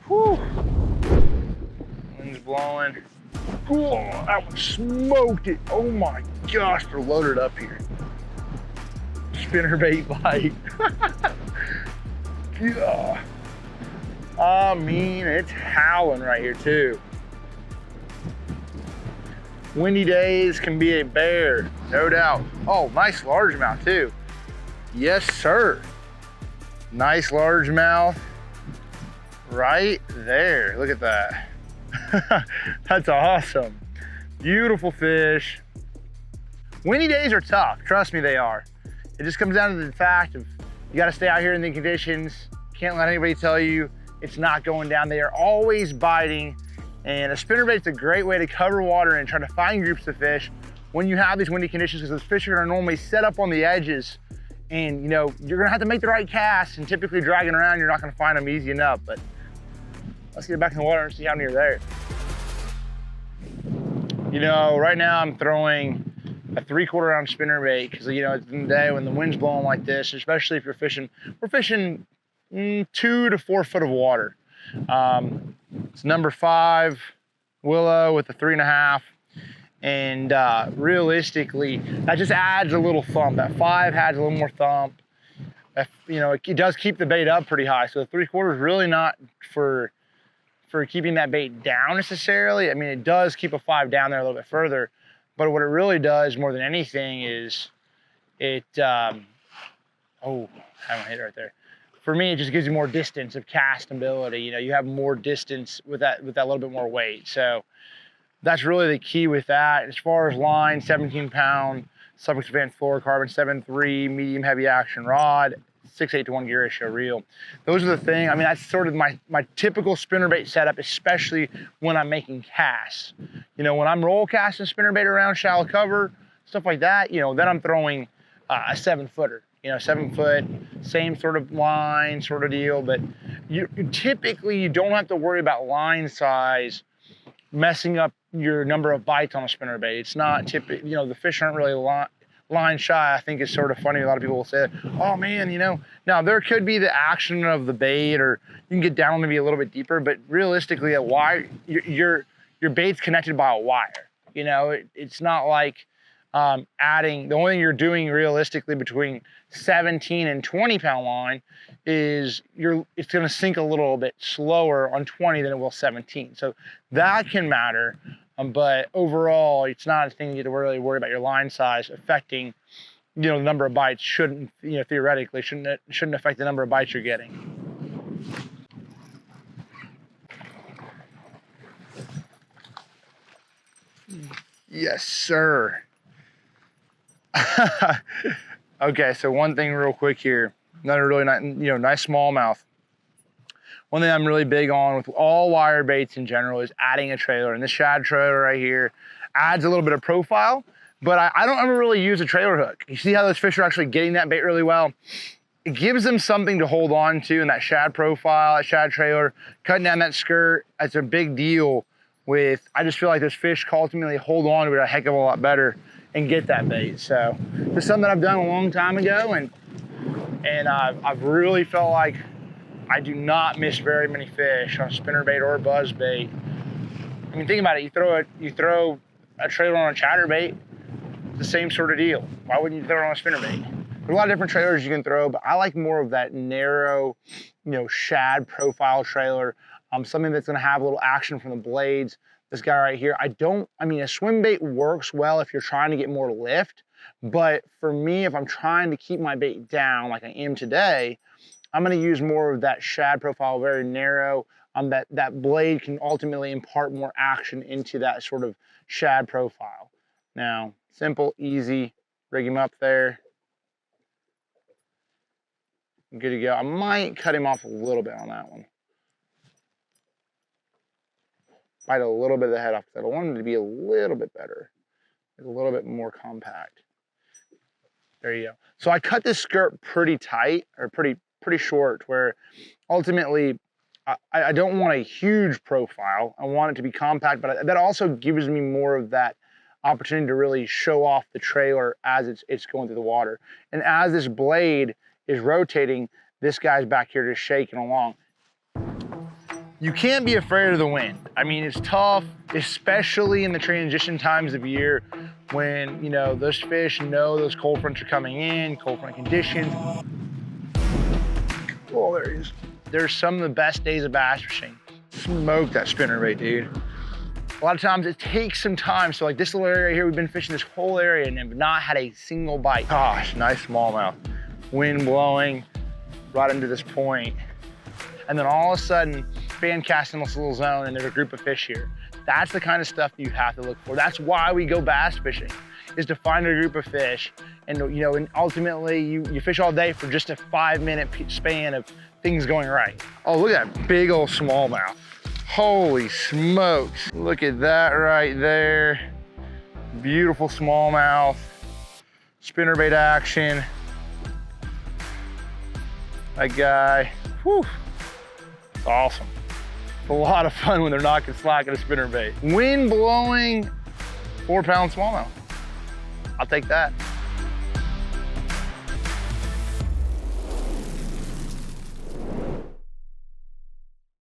Whew. Wind's blowing. Oh, that one smoked it. Oh my gosh, they're loaded up here. Spinnerbait bite. Yeah. I mean, it's howling right here too. Windy days can be a bear, no doubt. Oh, nice largemouth too. Yes, sir. Nice largemouth right there. Look at that. That's awesome. Beautiful fish. Windy days are tough. Trust me, they are. It just comes down to the fact of you got to stay out here in the conditions. Can't let anybody tell you it's not going down. They are always biting. And a spinnerbait's a great way to cover water and try to find groups of fish when you have these windy conditions, because those fish are gonna normally set up on the edges, and you know, you're gonna have to make the right cast, and typically dragging around, you're not gonna find them easy enough. But let's get back in the water and see how near they're. You know, right now I'm throwing a 3/4 ounce spinnerbait, because you know, it's in the day when the wind's blowing like this, especially if you're fishing, we're fishing 2 to 4 foot of water. It's number 5 willow with a 3.5, and realistically that just adds a little thump. That 5 adds a little more thump. You know, it does keep the bait up pretty high, so the 3/4 is really not for keeping that bait down necessarily. I mean, it does keep a 5 down there a little bit further, but what it really does more than anything is it oh, I haven't hit it right there. For me, it just gives you more distance of castability. You know, you have more distance with that little bit more weight. So that's really the key with that. As far as line, 17-pound, Suffix Advanced Fluorocarbon 7.3 medium heavy action rod, 6/8 to 1 gear ratio reel. Those are the things. I mean, that's sort of my typical spinnerbait setup, especially when I'm making casts. You know, when I'm roll casting spinnerbait around shallow cover, stuff like that, you know, then I'm throwing a 7-footer. You know, 7 foot, same sort of line, sort of deal. But you don't have to worry about line size messing up your number of bites on a spinnerbait. It's not typical. You know, the fish aren't really line shy. I think it's sort of funny. A lot of people will say, "Oh man, you know." Now there could be the action of the bait, or you can get down maybe a little bit deeper. But realistically, a wire, your bait's connected by a wire. You know, it's not like adding. The only thing you're doing realistically between 17 and 20-pound line is it's going to sink a little bit slower on 20 than it will 17. So that can matter, but overall, it's not a thing you have to really worry about your line size affecting, you know, the number of bites. Shouldn't, you know, theoretically shouldn't affect the number of bites you're getting. Yes, sir. Okay, so one thing real quick here, another really nice, you know, nice smallmouth. One thing I'm really big on with all wire baits in general is adding a trailer, and this shad trailer right here adds a little bit of profile, but I don't ever really use a trailer hook. You see how those fish are actually getting that bait really well? It gives them something to hold on to, and that shad profile, that shad trailer, cutting down that skirt, that's a big deal with, I just feel like those fish ultimately hold on to it a heck of a lot better and get that bait. So this is something that I've done a long time ago, and I've really felt like I do not miss very many fish on spinnerbait or buzzbait. I mean, think about it. You throw a trailer on a chatterbait, it's the same sort of deal. Why wouldn't you throw it on a spinnerbait? There's a lot of different trailers you can throw, but I like more of that narrow, you know, shad profile trailer. Something that's gonna have a little action from the blades. This guy right here, I mean, a swim bait works well if you're trying to get more lift, but for me, if I'm trying to keep my bait down like I am today, I'm gonna use more of that shad profile, very narrow. That blade can ultimately impart more action into that sort of shad profile. Now, simple, easy, rig him up there. Good to go. I might cut him off a little bit on that one. Bite a little bit of the head off, because I want him to be a little bit better, a little bit more compact. There you go. So I cut this skirt pretty tight, or pretty short, where ultimately I don't want a huge profile. I want it to be compact, but that also gives me more of that opportunity to really show off the trailer as it's going through the water. And as this blade is rotating, this guy's back here just shaking along. You can't be afraid of the wind. I mean, it's tough, especially in the transition times of year when, you know, those fish know those cold fronts are coming in, cold front conditions. Oh, there he is. There's some of the best days of bass fishing. Smoke that spinnerbait, dude. A lot of times it takes some time. So like this little area here, we've been fishing this whole area and have not had a single bite. Gosh, nice smallmouth. Wind blowing right into this point. And then all of a sudden, fan casting this little zone and there's a group of fish here. That's the kind of stuff you have to look for. That's why we go bass fishing, is to find a group of fish. And you know, and ultimately you fish all day for just a 5-minute span of things going right. Oh, look at that big old smallmouth. Holy smokes. Look at that right there. Beautiful smallmouth. Spinnerbait action. That guy, whew. It's awesome. It's a lot of fun when they're knocking slack at a spinnerbait. Wind blowing, 4-pound smallmouth. I'll take that.